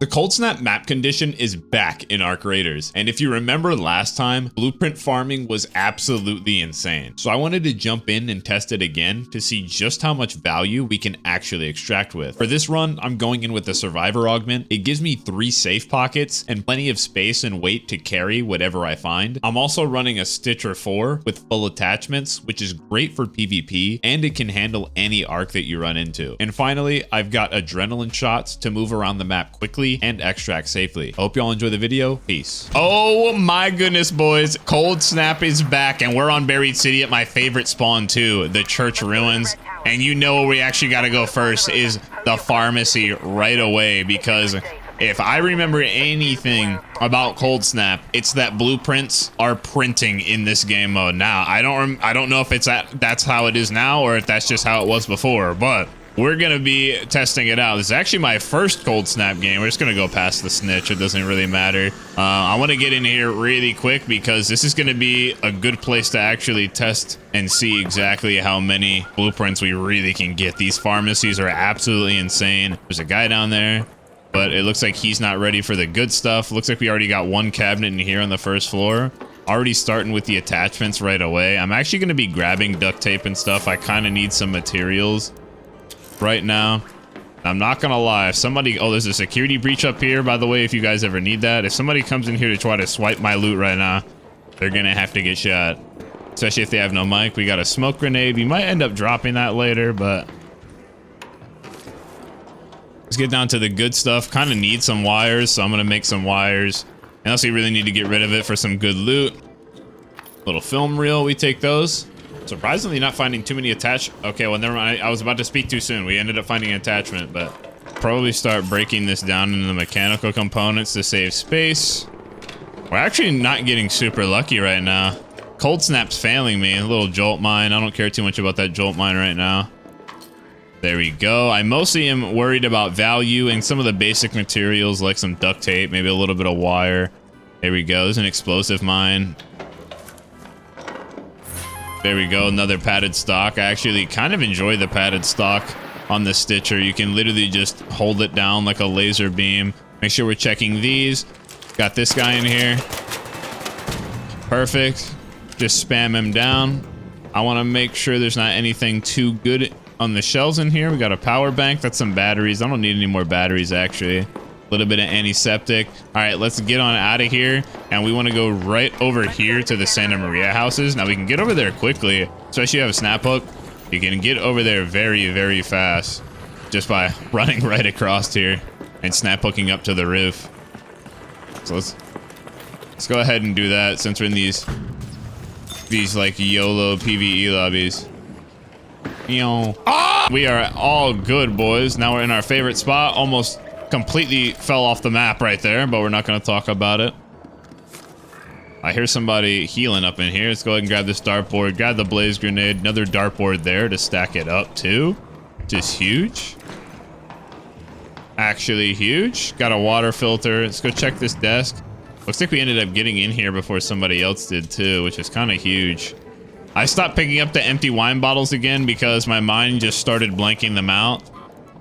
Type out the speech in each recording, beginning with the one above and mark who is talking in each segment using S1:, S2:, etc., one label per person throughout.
S1: The Cold Snap map condition is back in Arc Raiders, and if you remember last time, blueprint farming was absolutely insane. So I wanted to jump in and test it again to see just how much value we can actually extract with. For this run, I'm going in with the Survivor Augment. It gives me 3 safe pockets and plenty of space and weight to carry whatever I find. I'm also running a Stitcher 4 with full attachments, which is great for PvP, and it can handle any arc that you run into. And finally, I've got adrenaline shots to move around the map quickly and extract safely. Hope y'all enjoy the video. Peace. Oh my goodness, boys. Cold Snap is back, and we're on Buried City at my favorite spawn too, the church ruins. And you know where we actually got to go first is the pharmacy right away, because if I remember anything about Cold Snap, it's that blueprints are printing in this game mode now. I don't know if that's how it is now or if that's just how it was before, but we're gonna be testing it out. This is actually my first Cold Snap game. We're just gonna go past the snitch. It doesn't really matter. I want to get in here really quick because this is gonna be a good place to actually test and see exactly how many blueprints we really can get. These pharmacies are absolutely insane. There's a guy down there, but it looks like he's not ready for the good stuff. Looks like we already got 1 cabinet in here on the first floor. Already starting with the attachments right away. I'm actually gonna be grabbing duct tape and stuff. I kind of need some materials right now. I'm not gonna lie, if somebody, oh, there's a security breach up here, by the way, if you guys ever need that. If somebody comes in here to try to swipe my loot right now, they're gonna have to get shot, especially if they have no mic. We got a smoke grenade. We might end up dropping that later, but let's get down to the good stuff. Kind of need some wires, so I'm gonna make some wires, unless we really need to get rid of it for some good loot. Little film reel, we take those. Surprisingly not finding too many attach. Okay, well, never mind. I was about to speak too soon. We ended up finding an attachment, but probably start breaking this down into the mechanical components to save space. We're actually not getting super lucky right now. Cold Snap's failing me. A little jolt mine. I don't care too much about that jolt mine right now. There we go. I mostly am worried about value and some of the basic materials like some duct tape, maybe a little bit of wire. There we go. There's an explosive mine. There we go, another padded stock. I actually kind of enjoy the padded stock on the Stitcher. You can literally just hold it down like a laser beam. Make sure we're checking these. Got this guy in here. Perfect. Just spam him down. I want to make sure there's not anything too good on the shelves in here. We got a power bank. That's some batteries. I don't need any more batteries, actually. A little bit of antiseptic. All right, let's get on out of here, and we want to go right over here to the Santa Maria houses. Now we can get over there quickly, especially if you have a snap hook. You can get over there very, very fast just by running right across here and snap hooking up to the roof. So let's go ahead and do that since we're in these like YOLO PvE lobbies. Oh! We are all good, boys. Now we're in our favorite spot. Almost completely fell off the map right there, but we're not going to talk about it. I hear somebody healing up in here. Let's go ahead and grab this dartboard, grab the blaze grenade, another dartboard there to stack it up too. Just huge. Actually huge. Got a water filter. Let's go check this desk. Looks like we ended up getting in here before somebody else did too, which is kind of huge. I stopped picking up the empty wine bottles again because my mind just started blanking them out.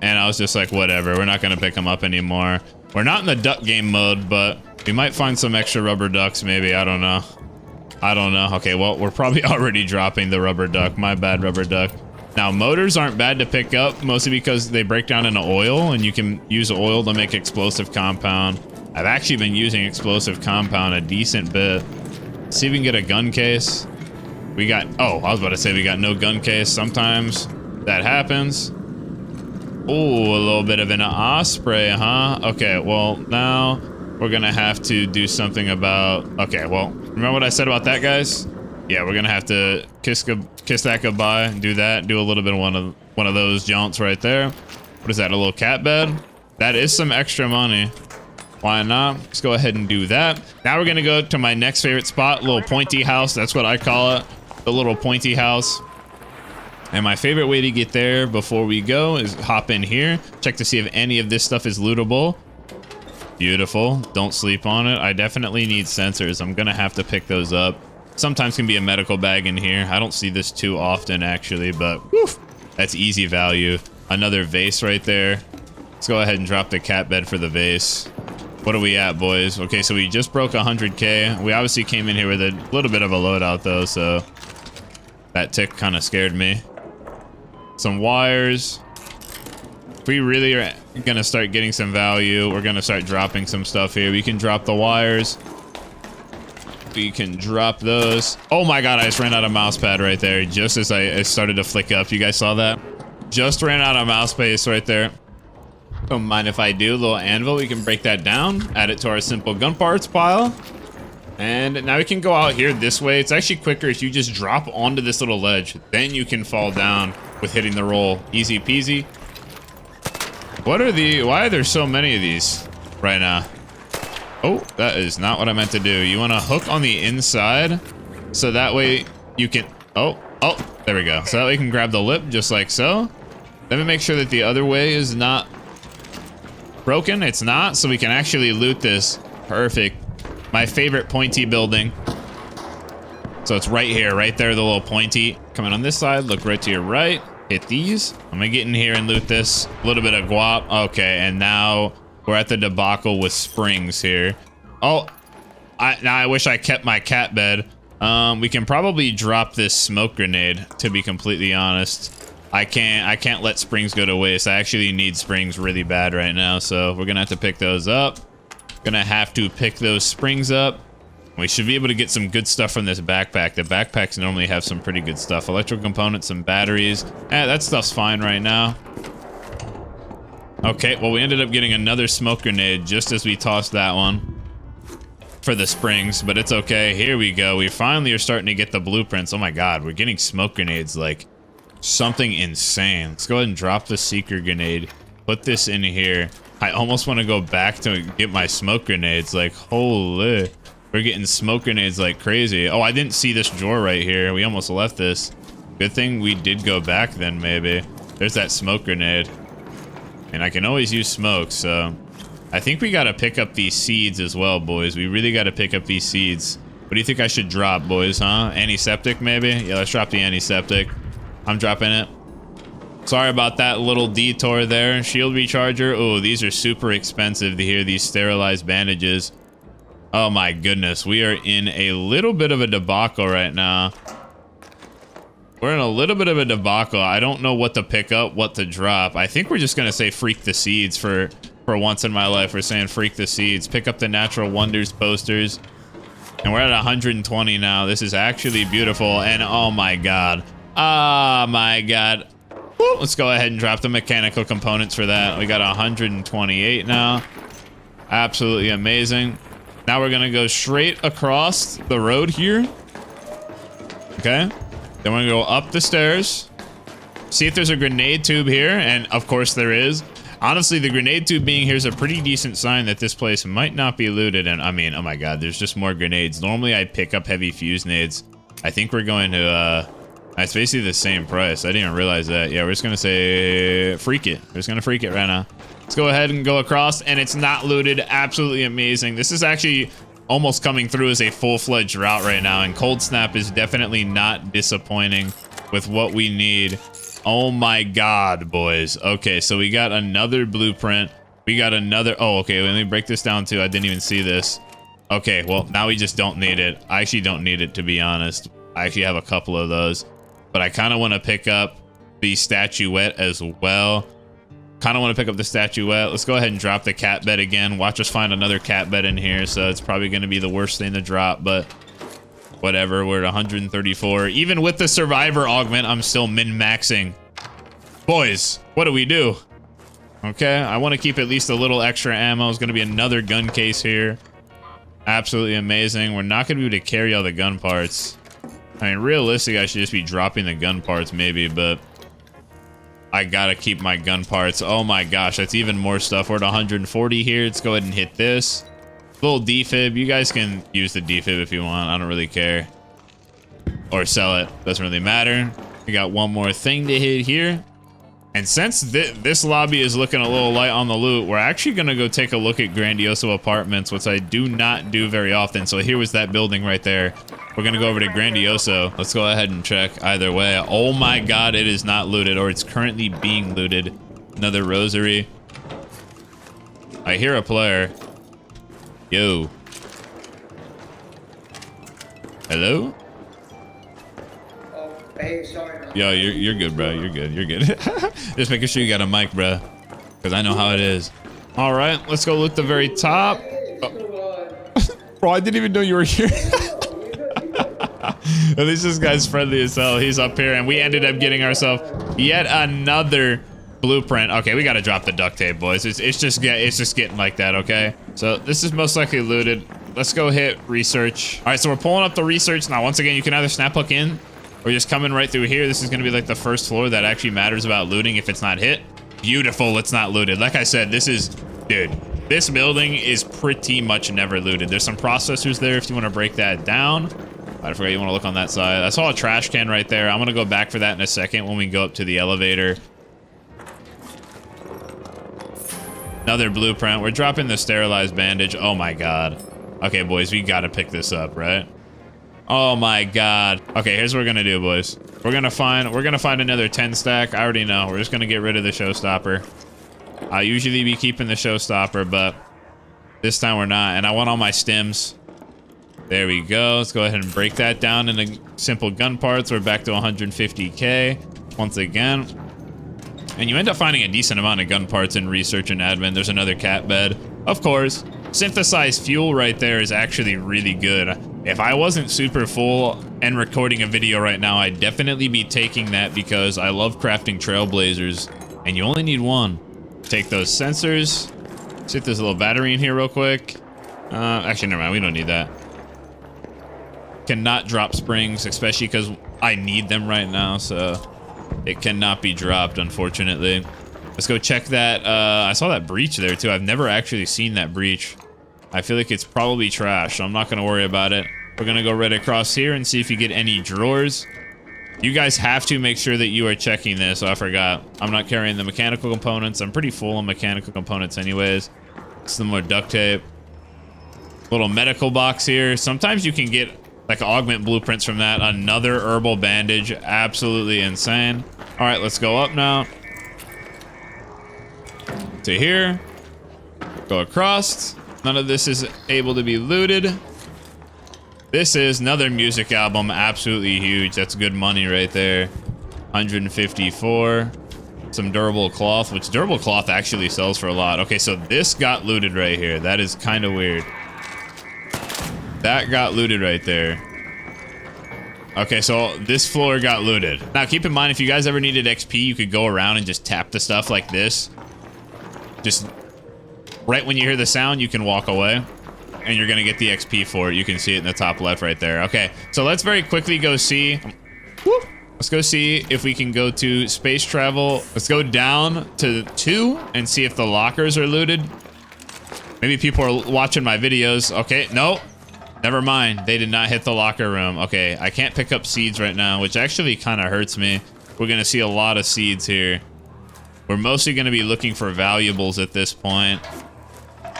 S1: And I was just like, whatever, we're not going to pick them up anymore. We're not in the duck game mode, but we might find some extra rubber ducks, maybe. I don't know. I don't know. Okay, well, we're probably already dropping the rubber duck. My bad, rubber duck. Now, motors aren't bad to pick up, mostly because they break down into oil, and you can use oil to make explosive compound. I've actually been using explosive compound a decent bit. Let's see if we can get a gun case. We got, oh, I was about to say we got no gun case. Sometimes that happens. Oh, a little bit of an osprey, huh? Okay, well, now we're gonna have to do something about... Okay, well, remember what I said about that, guys? Yeah, we're gonna have to kiss that goodbye and do that. Do a little bit of one of those jaunts right there. What is that, a little cat bed? That is some extra money. Why not? Let's go ahead and do that. Now we're gonna go to my next favorite spot, little pointy house. That's what I call it, the little pointy house. And my favorite way to get there before we go is hop in here, check to see if any of this stuff is lootable. Beautiful. Don't sleep on it. I definitely need sensors. I'm gonna have to pick those up. Sometimes can be a medical bag in here. I don't see this too often actually, but woof, that's easy value. Another vase right there. Let's go ahead and drop the cat bed for the vase. What are we at, boys? Okay, so we just broke 100K. We obviously came in here with a little bit of a loadout, though, so that tick kind of scared me. Some wires. If we really are gonna start getting some value, we're gonna start dropping some stuff here. We can drop the wires. We can drop those. Oh my god, I just ran out of mouse pad right there, just as I started to flick up. You guys saw that? Just ran out of mouse space right there. Don't mind if I do. Little anvil, we can break that down, add it to our simple gun parts pile. And now we can go out here this way. It's actually quicker if you just drop onto this little ledge. Then you can fall down with hitting the roll. Easy peasy. Why are there so many of these right now? Oh, that is not what I meant to do. You want to hook on the inside so that way you can, oh, there we go. So that way you can grab the lip just like so. Let me make sure that the other way is not broken. It's not, so we can actually loot this. Perfect. My favorite pointy building. So it's right here, right there, the little pointy. Coming on this side, look right to your right. Hit these. I'm gonna get in here and loot this. A little bit of guap. Okay, and now we're at the debacle with springs here. Oh, now I wish I kept my cat bed. We can probably drop this smoke grenade, to be completely honest. I can't let springs go to waste. I actually need springs really bad right now, so we're gonna have to pick those up. Gonna have to pick those springs up. We should be able to get some good stuff from this backpack. The backpacks normally have some pretty good stuff. Electrical components, some batteries. That stuff's fine right now. Okay, well, we ended up getting another smoke grenade just as we tossed that one for the springs, but it's okay. Here we go. We finally are starting to get the blueprints. Oh my god, we're getting smoke grenades like something insane. Let's go ahead and drop the seeker grenade. Put this in here. I almost want to go back to get my smoke grenades. Like, holy. We're getting smoke grenades like crazy. Oh, I didn't see this drawer right here. We almost left this. Good thing we did go back then, maybe. There's that smoke grenade. And I can always use smoke, so I think we got to pick up these seeds as well, boys. We really got to pick up these seeds. What do you think I should drop, boys, huh? Antiseptic, maybe? Yeah, let's drop the antiseptic. I'm dropping it. Sorry about that little detour there. Shield recharger. Oh, these are super expensive to hear, these sterilized bandages. Oh my goodness. We are in a little bit of a debacle right now. We're in a little bit of a debacle. I don't know what to pick up, what to drop. I think we're just going to say freak the seeds for once in my life. We're saying freak the seeds. Pick up the Natural Wonders posters. And we're at 120 now. This is actually beautiful. And oh my god. Oh my god. Woo, let's go ahead and drop the mechanical components for that. We got 128 now. Absolutely amazing. Now we're going to go straight across the road here. Okay. Then we're going to go up the stairs. See if there's a grenade tube here. And of course there is. Honestly, the grenade tube being here is a pretty decent sign that this place might not be looted. And I mean, oh my god, there's just more grenades. Normally I pick up heavy fuse nades. I think we're going to, it's basically the same price. I didn't even realize that. Yeah, we're just going to say freak it. We're just going to freak it right now. Let's go ahead and go across, and it's not looted. Absolutely amazing. This is actually almost coming through as a full-fledged route right now, and Cold Snap is definitely not disappointing with what we need. Oh my god, boys. Okay, so we got another blueprint. We got another... Oh, okay, let me break this down too. I didn't even see this. Okay, well, now we just don't need it. I actually don't need it, to be honest. I actually have a couple of those, but I kind of want to pick up the statuette as well. Kind of want to pick up the statuette. Let's go ahead and drop the cat bed again. Watch us find another cat bed in here, so it's probably going to be the worst thing to drop, but whatever. We're at 134. Even with the survivor augment, I'm still min-maxing. Boys, what do we do? Okay, I want to keep at least a little extra ammo. There's going to be another gun case here. Absolutely amazing. We're not going to be able to carry all the gun parts. I mean, realistically, I should just be dropping the gun parts maybe, but I gotta keep my gun parts. Oh my gosh, that's even more stuff. We're at 140 here. Let's go ahead and hit this. Little defib. You guys can use the defib if you want. I don't really care. Or sell it. Doesn't really matter. We got one more thing to hit here. And since this lobby is looking a little light on the loot, we're actually going to go take a look at Grandioso Apartments, which I do not do very often. So here was that building right there. We're going to go over to Grandioso. Let's go ahead and check either way. Oh my god, it is not looted, or it's currently being looted. Another rosary. I hear a player. Yo. Hello?
S2: Oh, hey, sorry.
S1: Yo, you're good, bro. You're good. You're good. Just making sure you got a mic, bro. Because I know how it is. All right, let's go look the very top. Oh. Bro, I didn't even know you were here. At least this guy's friendly as hell. He's up here, and we ended up getting ourselves yet another blueprint. Okay, we gotta drop the duct tape, boys. It's just getting like that. Okay, so this is most likely looted. Let's go hit research. All right, so we're pulling up the research now. Once again, you can either snap hook in or just come in right through here. This is gonna be like the first floor that actually matters about looting if it's not hit. Beautiful, it's not looted. Like I said, dude, this building is pretty much never looted. There's some processors there if you want to break that down. I forgot you want to look on that side. I saw a trash can right there. I'm going to go back for that in a second when we go up to the elevator. Another blueprint. We're dropping the sterilized bandage. Oh my God. Okay, boys, we got to pick this up, right? Oh my God. Okay, here's what we're going to do, boys. We're going to find another 10 stack. I already know. We're just going to get rid of the showstopper. I'll usually be keeping the showstopper, but this time we're not. And I want all my stims. There we go. Let's go ahead and break that down into simple gun parts. We're back to 150K once again. And you end up finding a decent amount of gun parts in research and admin. There's another cat bed. Of course, synthesized fuel right there is actually really good. If I wasn't super full and recording a video right now, I'd definitely be taking that because I love crafting trailblazers. And you only need one. Take those sensors. Sit this little battery in here real quick. Actually, never mind. We don't need that. Cannot drop springs, especially because I need them right now, so it cannot be dropped, unfortunately. Let's go check that. I saw that breach there too. I've never actually seen that breach. I feel like it's probably trash, so I'm not gonna worry about it. We're gonna go right across here and see if you get any drawers. You guys have to make sure that you are checking this. Oh, I forgot. I'm not carrying the mechanical components. I'm pretty full on mechanical components anyways. Some more duct tape. Little medical box here. Sometimes you can get like augment blueprints from that. Another herbal bandage. Absolutely insane. All right, let's go up now. To here. Go across. None of this is able to be looted. This is another music album. Absolutely huge. That's good money right there. 154. Some durable cloth, which durable cloth actually sells for a lot. Okay, so this got looted right here. That is kind of weird. That got looted right there. Okay, so this floor got looted. Now, keep in mind, if you guys ever needed XP, you could go around and just tap the stuff like this. Just right when you hear the sound, you can walk away. And you're going to get the XP for it. You can see it in the top left right there. Okay, so let's very quickly go see. Whoop. Let's go see if we can go to space travel. Let's go down to 2 and see if the lockers are looted. Maybe people are watching my videos. Okay, no. Never mind. They did not hit the locker room. Okay, I can't pick up seeds right now, which actually kind of hurts me. We're going to see a lot of seeds here. We're mostly going to be looking for valuables at this point.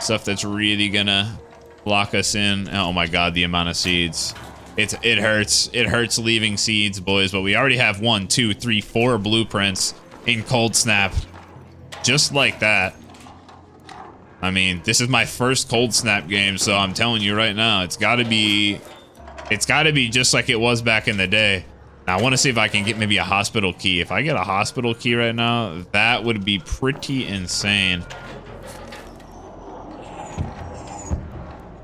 S1: Stuff that's really going to lock us in. Oh my God, the amount of seeds. It hurts. It hurts leaving seeds, boys, but we already have 1, 2, 3, 4 blueprints in Cold Snap. Just like that. I mean, this is my first Cold Snap game, so I'm telling you right now, it's gotta be just like it was back in the day. Now, I want to see if I can get maybe a hospital key. If I get a hospital key right now, that would be pretty insane.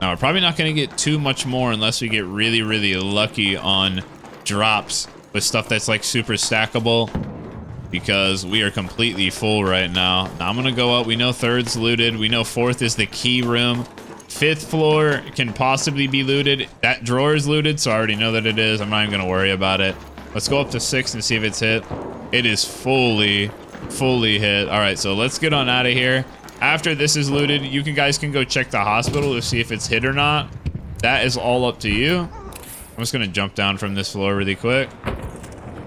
S1: Now, we're probably not going to get too much more unless we get really, really lucky on drops with stuff that's like super stackable, because we are completely full right now. Now, I'm going to go up. We know 3rd's looted. We know 4th is the key room. 5th floor can possibly be looted. That drawer is looted, so I already know that it is. I'm not even going to worry about it. Let's go up to 6 and see if it's hit. It is fully hit. All right, so let's get on out of here. After this is looted, you guys can go check the hospital to see if it's hit or not. That is all up to you. I'm just gonna jump down from this floor really quick.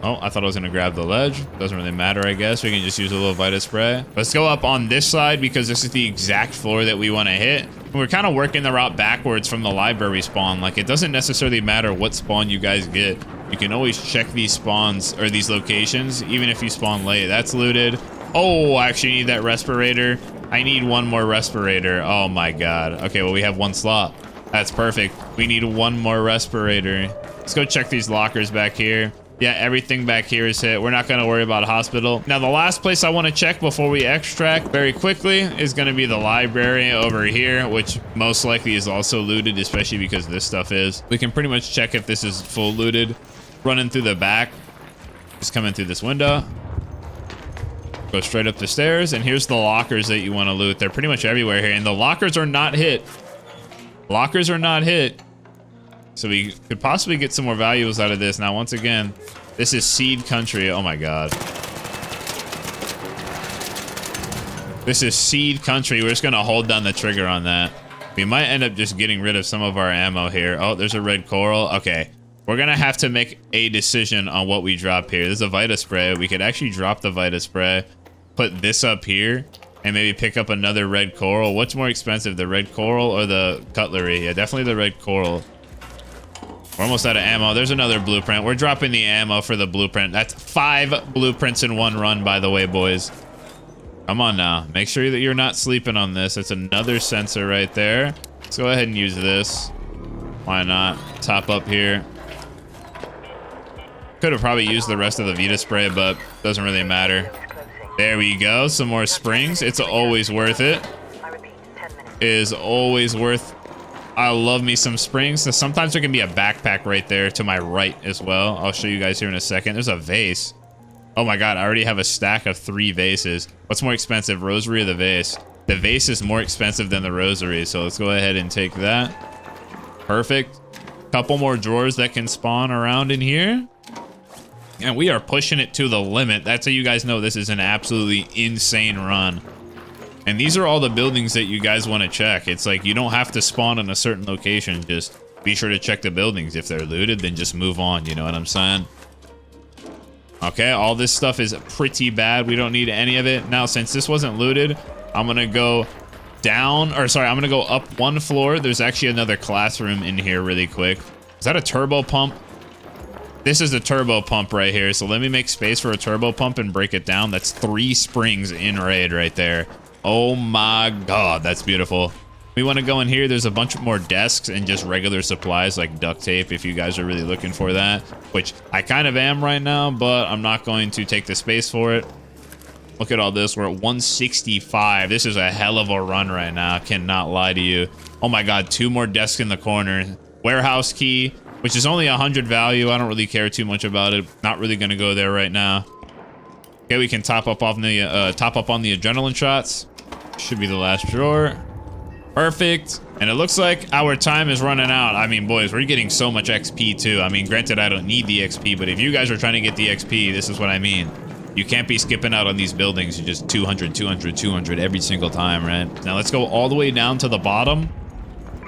S1: Oh, I thought I was gonna grab the ledge. Doesn't really matter, I guess. We can just use a little Vita spray. Let's go up on this side because this is the exact floor that we want to hit. And we're kind of working the route backwards from the library spawn. Like, it doesn't necessarily matter what spawn you guys get. You can always check these spawns or these locations, even if you spawn late. That's looted. Oh, I actually need that respirator. I need one more respirator. Oh my god. Okay, well, we have one slot. That's perfect. We need one more respirator. Let's go check these lockers back here. Yeah, everything back here is hit. We're not going to worry about hospital. Now, the last place I want to check before we extract very quickly is going to be the library over here, which most likely is also looted, especially because this stuff is. We can pretty much check if this is full looted. Running through the back. Just coming through this window. Go straight up the stairs, and here's the lockers that you want to loot. They're pretty much everywhere here, and the lockers are not hit. Lockers are not hit. So we could possibly get some more valuables out of this. Now, once again, this is seed country. Oh my god. This is seed country. We're just going to hold down the trigger on that. We might end up just getting rid of some of our ammo here. Oh, there's a red coral. Okay. We're going to have to make a decision on what we drop here. There's a Vita spray. We could actually drop the Vita spray, put this up here, and maybe pick up another red coral. What's more expensive, the red coral or the cutlery? Yeah, definitely the red coral. We're almost out of ammo. There's another blueprint. We're dropping the ammo for the blueprint. That's 5 blueprints in one run, by the way, boys. Come on now. Make sure that you're not sleeping on this. It's another sensor right there. Let's go ahead and use this. Why not? Top up here. Could have probably used the rest of the Vita spray, but doesn't really matter. There we go. Some more springs. It's always worth it. It is always worth. I love me some springs. So sometimes there can be a backpack right there to my right as well. I'll show you guys here in a second. There's a vase. Oh my god, I already have a stack of 3 vases. What's more expensive, rosary or the vase? The vase is more expensive than the rosary, so let's go ahead and take that. Perfect. Couple more drawers that can spawn around in here. And we are pushing it to the limit. That's how you guys know this is an absolutely insane run. And these are all the buildings that you guys want to check. It's like you don't have to spawn in a certain location. Just be sure to check the buildings. If they're looted, then just move on. You know what I'm saying? Okay, all this stuff is pretty bad. We don't need any of it. Now, since this wasn't looted, I'm going to go down. Or sorry, I'm going to go up 1 floor. There's actually another classroom in here really quick. Is that a turbo pump? This is a turbo pump right here. So let me make space for a turbo pump and break it down. That's 3 springs in raid right there. Oh my god, that's beautiful. We want to go in here. There's a bunch more desks and just regular supplies like duct tape if you guys are really looking for that, which I kind of am right now, but I'm not going to take the space for it. Look at all this. We're at 165. This is a hell of a run right now. I cannot lie to you. Oh my god, 2 more desks in the corner. Warehouse key, which is only 100 value. I don't really care too much about it. Not really going to go there right now. Okay, we can top up on the adrenaline shots. Should be the last drawer. Perfect. And it looks like our time is running out. I mean, boys, we're getting so much XP too. I mean, granted, I don't need the XP, but if you guys are trying to get the XP, this is what I mean. You can't be skipping out on these buildings. You just 200, 200, 200 every single time, right? Now let's go all the way down to the bottom.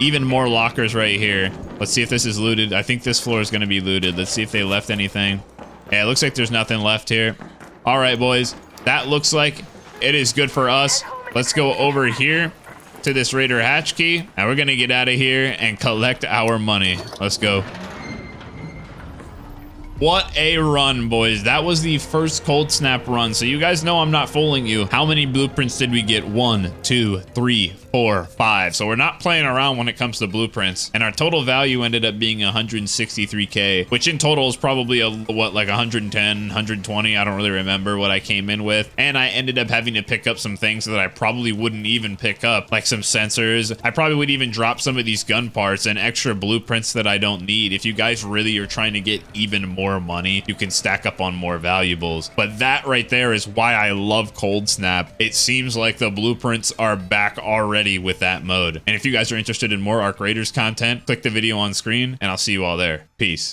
S1: Even more lockers right here. Let's see if this is looted. I think this floor is going to be looted. Let's see if they left anything. Yeah, it looks like there's nothing left here. All right, boys. That looks like it is good for us. Let's go over here to this Raider hatch key. And we're going to get out of here and collect our money. Let's go. What a run, boys. That was the first cold snap run. So you guys know I'm not fooling you. How many blueprints did we get? 1, 2, 3, 4, 5. So we're not playing around when it comes to blueprints. And our total value ended up being 163K, which in total is probably what, like 110, 120. I don't really remember what I came in with. And I ended up having to pick up some things that I probably wouldn't even pick up, like some sensors. I probably would even drop some of these gun parts and extra blueprints that I don't need. If you guys really are trying to get even more money, you can stack up on more valuables. But that right there is why I love Cold Snap. It seems like the blueprints are back already with that mode. And if you guys are interested in more Arc Raiders content, click the video on screen and I'll see you all there. Peace.